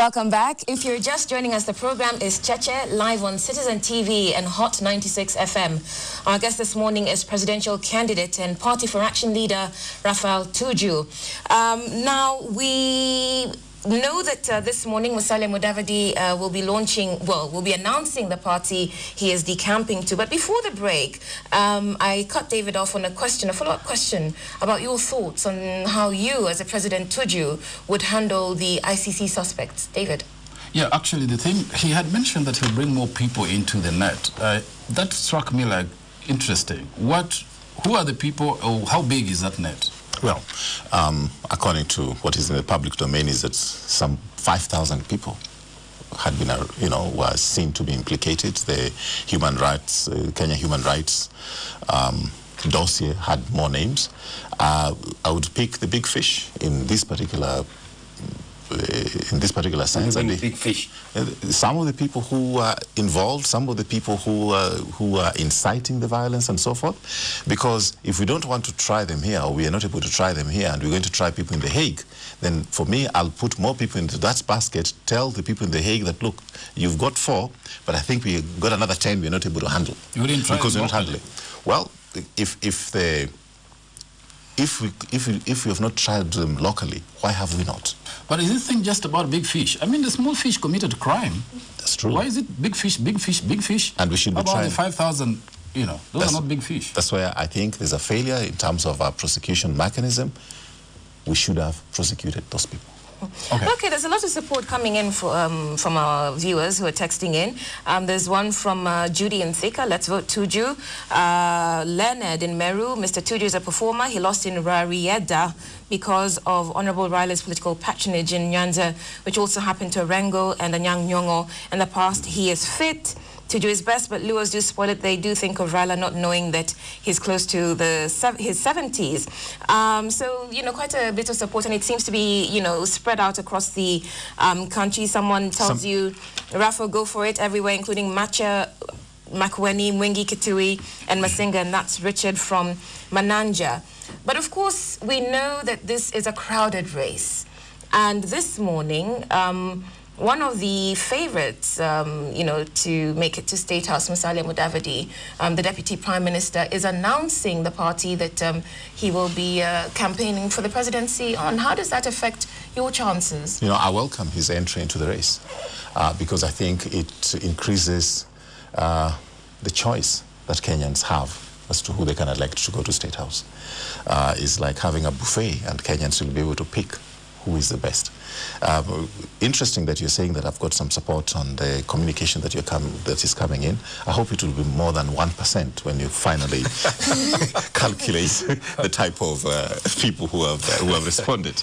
Welcome back. If you're just joining us, the program is Cheche, live on Citizen TV and Hot 96 FM. Our guest this morning is presidential candidate and Party for Action leader Rafael Tuju. Now, we know that this morning Musalia Mudavadi will be announcing the party he is decamping to. But before the break, I cut David off on a follow-up question about your thoughts on how you, as a President Tuju, would handle the ICC suspects. David? Yeah, actually, the thing, he had mentioned that he'll bring more people into the net. That struck me like interesting. Who are the people, or how big is that net? Well, according to what is in the public domain, is that some 5,000 people had been, were seen to be implicated. The human rights, Kenya human rights dossier had more names. I would pick the big fish in this particular sense. Big fish. Some of the people who are involved, some of the people who are inciting the violence and so forth. Because if we don't want to try them here, or we are not able to try them here, and we're going to try people in The Hague, then for me, I'll put more people into that basket, tell the people in The Hague that, look, you've got 4, but I think we got another 10 we're not able to handle. You didn't try because them we're not handling. Well, if we have not tried them locally, why have we not? But is this thing just about big fish? I mean, the small fish committed crime. That's true. Why is it big fish, big fish, big fish? And we should be about trying. The 5,000, those are not big fish. That's why I think there's a failure in terms of our prosecution mechanism. We should have prosecuted those people. Okay, there's a lot of support coming in from our viewers who are texting in. There's one from Judy in Thika, let's vote Tuju. Leonard in Meru, Mr. Tuju is a performer. He lost in Rarieda because of Honorable Riley's political patronage in Nyanza, which also happened to Orengo and Anyang Nyong'o. In the past, he is fit to do his best, but Luos do spoil it. They do think of Raila not knowing that he's close to his 70s. So, quite a bit of support, and it seems to be, spread out across the country. Someone tells you, Rafa, go for it everywhere, including Macha, Makueni, Mwingi Kitui, and Masinga, and that's Richard from Mananja. But of course, we know that this is a crowded race. And this morning, one of the favorites, to make it to State House, Musalia Mudavadi, the Deputy Prime Minister, is announcing the party that he will be campaigning for the presidency on. How does that affect your chances? I welcome his entry into the race because I think it increases the choice that Kenyans have as to who they can elect to go to State House. It's like having a buffet, and Kenyans will be able to pick who is the best. Interesting that you're saying that I've got some support on the communication that is coming in. I hope it will be more than 1% when you finally calculate the type of people who have responded.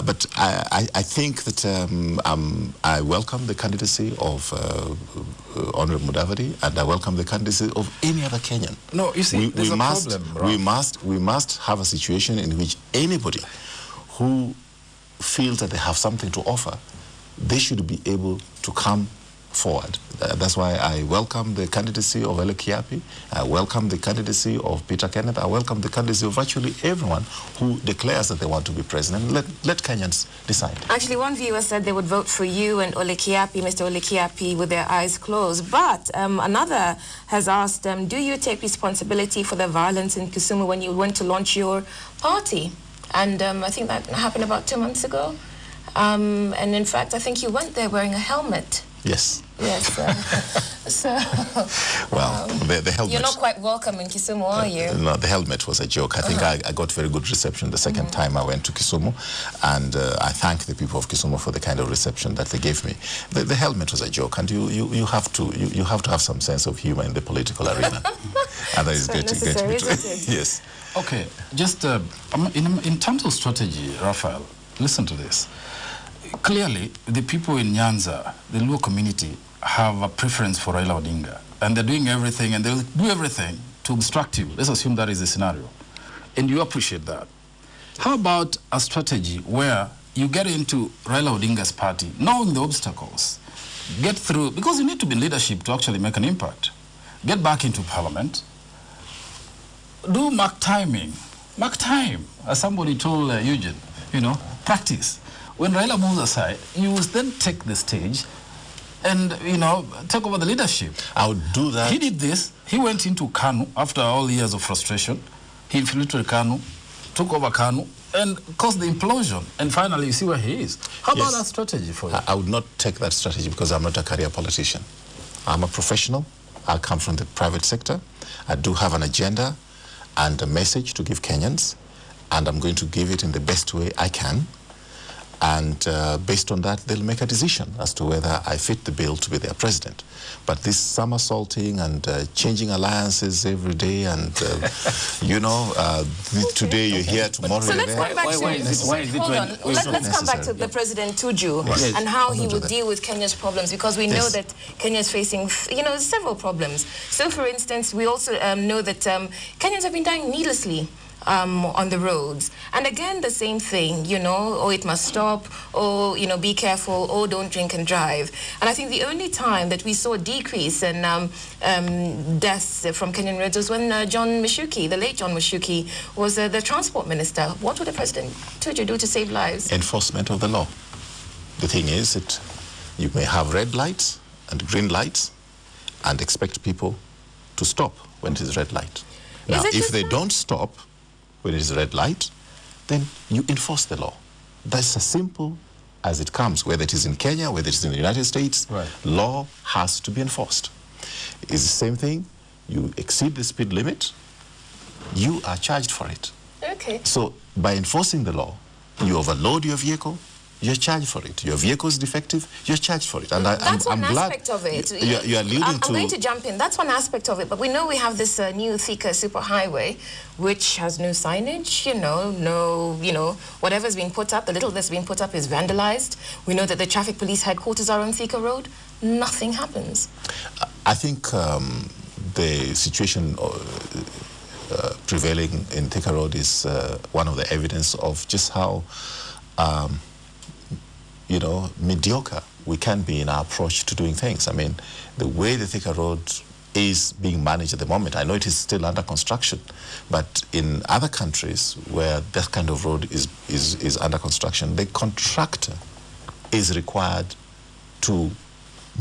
But I think that I welcome the candidacy of Honorable Mudavadi, and I welcome the candidacy of any other Kenyan. No, you see, there's a problem. We must have a situation in which anybody who feels that they have something to offer, they should be able to come forward. That's why I welcome the candidacy of Ele Kiapi. I welcome the candidacy of Peter Kenneth. I welcome the candidacy of virtually everyone who declares that they want to be president. Let Kenyans decide. Actually, one viewer said they would vote for you and Ole Kiapi, Mr. Ole Kiapi, with their eyes closed. But another has asked, do you take responsibility for the violence in Kisumu when you went to launch your party? And I think that happened about 2 months ago. And in fact, I think you went there wearing a helmet. Yes. Yes. Well, the helmet... You're not quite welcome in Kisumu, are you? No, the helmet was a joke. I think I got very good reception the second time I went to Kisumu. And I thank the people of Kisumu for the kind of reception that they gave me. The helmet was a joke. And you have to have some sense of humor in the political arena. And that is so great. Yes. Okay, just in terms of strategy, Rafael, listen to this. Clearly, the people in Nyanza, the Luo community, have a preference for Raila Odinga. And they're doing everything, and they'll do everything to obstruct you. Let's assume that is the scenario. And you appreciate that. How about a strategy where you get into Raila Odinga's party, knowing the obstacles, get through, because you need to be in leadership to actually make an impact. Get back into parliament, do mark timing, mark time, as somebody told Eugene, practice. when Raila moves aside, you will then take the stage and, take over the leadership. I would do that. He did this. He went into Kanu after all years of frustration. He infiltrated Kanu, took over Kanu, and caused the implosion. And finally, you see where he is. How about that strategy for you? I would not take that strategy because I'm not a career politician. I'm a professional. I come from the private sector. I do have an agenda and a message to give Kenyans, and I'm going to give it in the best way I can. And based on that, they'll make a decision as to whether I fit the bill to be their president. But this somersaulting and changing alliances every day and, today you're here, tomorrow you're there. Let's come back to the President Tuju and how he would deal with Kenya's problems, because we know that Kenya is facing, several problems. So, for instance, we also know that Kenyans have been dying needlessly on the roads. And again, the same thing, it must stop, or, be careful, or don't drink and drive. And I think the only time that we saw a decrease in deaths from Kenyan roads was when John Mishuki, the late John Mishuki, was the transport minister. What would the President Tuju do to save lives? Enforcement of the law. The thing is that you may have red lights and green lights and expect people to stop when it is red light. Now, if they don't stop when it is red light, then you enforce the law. That's as simple as it comes, whether it is in Kenya, whether it is in the United States, law has to be enforced. It's the same thing. You exceed the speed limit, you are charged for it. Okay. So by enforcing the law, you overload your vehicle, you're charged for it. Your vehicle is defective, you're charged for it. And that's I'm one glad aspect of it. You're alluding to... I'm going to jump in. That's one aspect of it. But we know we have this new Thika superhighway, which has no signage, whatever's being put up, the little that's being put up is vandalized. We know that the traffic police headquarters are on Thika Road. Nothing happens. I think the situation prevailing in Thika Road is one of the evidence of just how mediocre we can be in our approach to doing things. I mean, the way the Thika Road is being managed at the moment, I know it is still under construction, but in other countries where that kind of road is under construction, the contractor is required to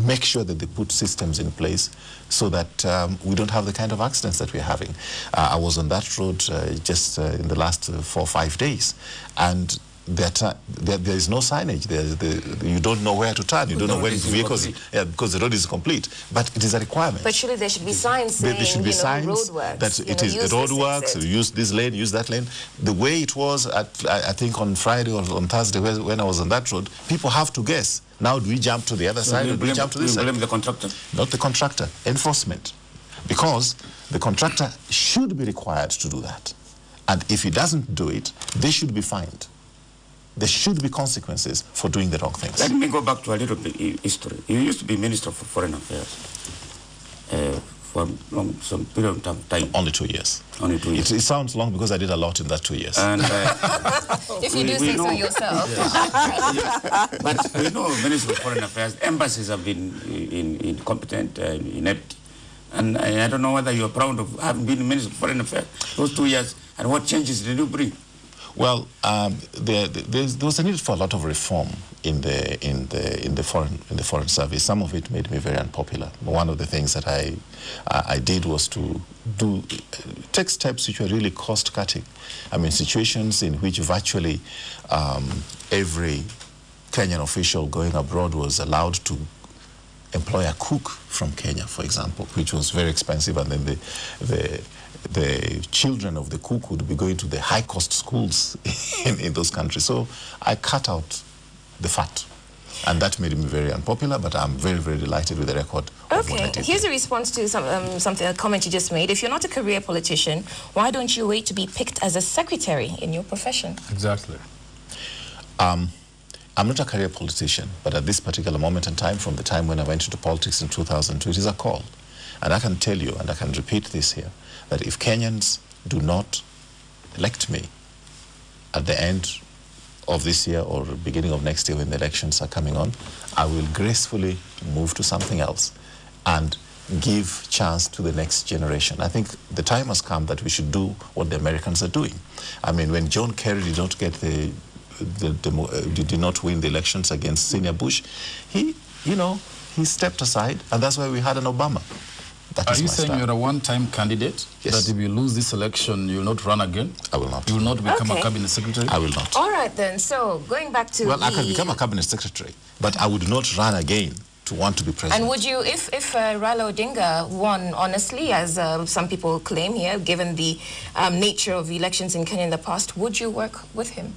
make sure that they put systems in place so that we don't have the kind of accidents that we're having. I was on that road just in the last 4 or 5 days, and there is no signage. You don't know where to turn. You don't know when vehicles... because the road is complete. But it is a requirement. But surely there should be signs saying, there should be signs roadworks. That it is the roadworks, use this lane, use that lane. The way it was, I think on Friday or on Thursday when I was on that road, people have to guess. Now, do we jump to the other side or do we jump to this side? Blame the contractor? Not the contractor. Enforcement. Because the contractor should be required to do that. And if he doesn't do it, they should be fined. There should be consequences for doing the wrong things. Let me go back to a little bit history. You used to be Minister for Foreign Affairs for some period of time. Only 2 years. Only 2 years. It sounds long because I did a lot in that 2 years. And, if you do say so yourself. But we know Minister of Foreign Affairs, embassies have been incompetent, inept. And I don't know whether you're proud of having been Minister of Foreign Affairs those 2 years, and what changes did you bring? Well, there was a need for a lot of reform in the foreign service. Some of it made me very unpopular. One of the things that I did was to take steps which were really cost-cutting. I mean, situations in which virtually every Kenyan official going abroad was allowed to employ a cook from Kenya, for example, which was very expensive, and then the children of the cook would be going to the high-cost schools in those countries. So I cut out the fat. And that made me very unpopular, but I'm very, very delighted with the record of what I did. Here's a response to a comment you just made. If you're not a career politician, why don't you wait to be picked as a secretary in your profession? Exactly. I'm not a career politician, but at this particular moment in time, from the time when I went into politics in 2002, it is a call. And I can tell you, and I can repeat this here, that if Kenyans do not elect me at the end of this year or beginning of next year when the elections are coming on, I will gracefully move to something else and give chance to the next generation. I think the time has come that we should do what the Americans are doing. I mean, when John Kerry did not get the did not win the elections against Senior Bush, he stepped aside, and that's why we had an Obama. That Are you saying you're a one-time candidate? Yes. That if you lose this election, you will not run again? I will not. You will not become a cabinet secretary? I will not. All right, then. So, going back to I can become a cabinet secretary, but I would not run again to want to be president. And would you, if Raila Odinga won honestly, as some people claim here, given the nature of elections in Kenya in the past, would you work with him?